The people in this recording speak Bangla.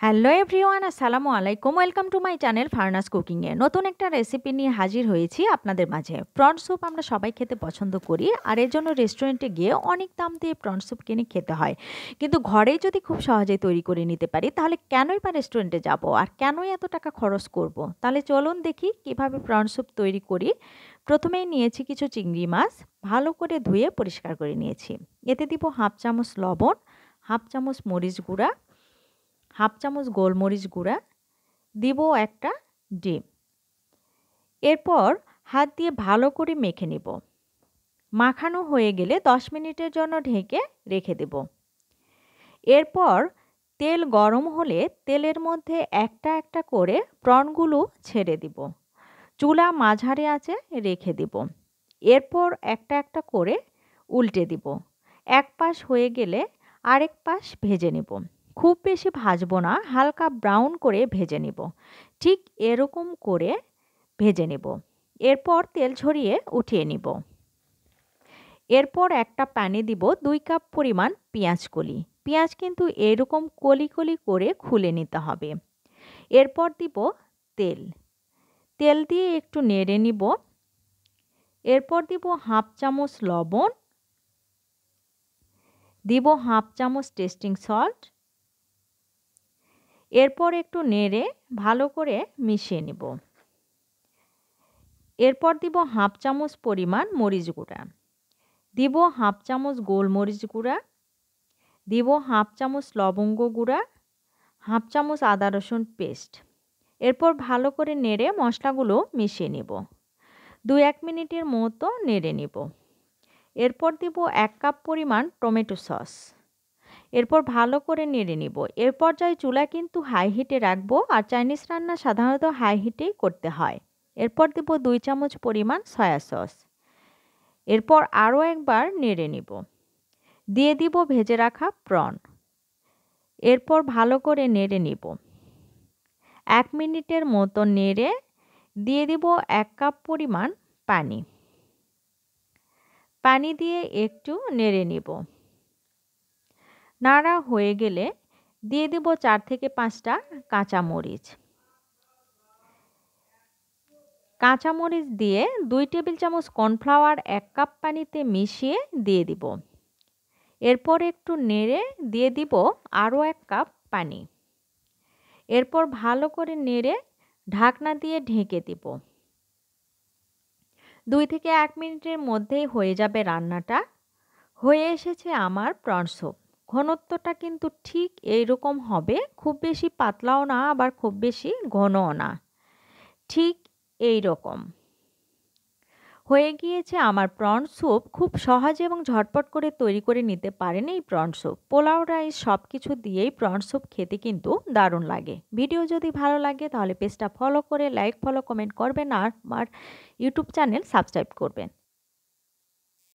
হ্যালো এভরিওয়ান, আসসালামু আলাইকুম। Welcome to my channel Farnaz কুকিংয়ে। নতুন একটা রেসিপি নিয়ে হাজির হয়েছি আপনাদের মাঝে। প্রন স্যুপ আমরা সবাই খেতে পছন্দ করি, আর এর জন্য রেস্টুরেন্টে গিয়ে অনেক দাম দিয়ে প্রন স্যুপ কিনে খেতে হয়। কিন্তু ঘরেই যদি খুব সহজেই তৈরি করে নিতে পারি, তাহলে কেনই বা রেস্টুরেন্টে যাব আর কেনই এত টাকা খরচ করব? তাহলে চলুন দেখি কিভাবে প্রন স্যুপ তৈরি করি। প্রথমেই নিয়েছি কিছু চিংড়ি মাছ, ভালো করে ধুয়ে পরিষ্কার করে নিয়েছি। এতে দিব হাফ চামচ লবণ, হাফ চামচ মরিচ গুঁড়া, হাফ চামচ গোলমরিচ গুঁড়া, দিব একটা ডিম। এরপর হাত দিয়ে ভালো করে মেখে নেব। মাখানো হয়ে গেলে 10 মিনিটের জন্য ঢেকে রেখে দেব। এরপর তেল গরম হলে তেলের মধ্যে একটা একটা করে প্রনগুলো ছেড়ে দিব। চুলা মাঝারি আঁচে রেখে দিব। এরপর একটা একটা করে উল্টে দিব। এক পাশ হয়ে গেলে আরেক পাশ ভেজে নেব। খুব বেশি ভাজবো না, হালকা ব্রাউন করে ভেজে নেব। ঠিক এরকম করে ভেজে নেব। এরপর তেল ঝরিয়ে উঠিয়ে নিব। এরপর একটা প্যানে দিব 2 কাপ পরিমাণ পেঁয়াজ কলি। পেঁয়াজ কিন্তু এরকম কলি কলি করে খুলে নিতে হবে। এরপর দিব তেল। তেল দিয়ে একটু নেড়ে নিব। এরপর দিব হাফ চামচ লবণ, দিব হাফ চামচ টেস্টিং সল্ট। এরপর একটু নেড়ে ভালো করে মিশিয়ে নেব। এরপর দিব হাফ চামচ পরিমাণ মরিচ গুঁড়া, দিব হাফ চামচ গোলমরিচ গুঁড়া, দিব হাফ চামচ লবঙ্গ গুঁড়া, হাফ চামচ আদা রসুন পেস্ট। এরপর ভালো করে নেড়ে মশলাগুলো মিশিয়ে নেব। 2-1 মিনিটের মতো নেড়ে নেব। এরপর দিব 1 কাপ পরিমাণ টমেটো সস। এরপর ভালো করে নেড়ে নিব। এর পর্যায়ে চুলা কিন্তু হাই হিটে রাখবো, আর চাইনিজ রান্না সাধারণত হাই হিটেই করতে হয়। এরপর দিব 2 চামচ পরিমাণ সয়া সস। এরপর আরও একবার নেড়ে নিব। দিয়ে দিব ভেজে রাখা প্রন। এরপর ভালো করে নেড়ে নিব। 1 মিনিটের মতো নেড়ে দিয়ে দিব 1 কাপ পরিমাণ পানি। পানি দিয়ে একটু নেড়ে নিব। নাড়া হয়ে গেলে দিয়ে দেব 4 থেকে 5টা কাঁচামরিচ। কাঁচামরিচ দিয়ে 2 টেবিল চামচ কর্নফ্লাওয়ার 1 কাপ পানিতে মিশিয়ে দিয়ে দিব। এরপর একটু নেড়ে দিয়ে দিব আরও 1 কাপ পানি। এরপর ভালো করে নেড়ে ঢাকনা দিয়ে ঢেকে দিব। 2 থেকে 1 মিনিটের মধ্যেই হয়ে যাবে রান্নাটা। হয়ে এসেছে আমার প্রন স্যুপ। ঘনত্বটা কিন্তু ঠিক এইরকম হবে, খুব বেশি পাতলাও না, আবার খুব বেশি ঘনও না, ঠিক এই রকম হয়ে গিয়েছে আমার প্রন স্যুপ। খুব সহজে এবং ঝটপট করে তৈরি করে নিতে পারেন এই প্রন স্যুপ। পোলাও, রাইস সব কিছু দিয়েই প্রন স্যুপ খেতে কিন্তু দারুণ লাগে। ভিডিও যদি ভালো লাগে তাহলে পেজটা ফলো করে লাইক, ফলো, কমেন্ট করবেন, আর আমার ইউটিউব চ্যানেল সাবস্ক্রাইব করবেন।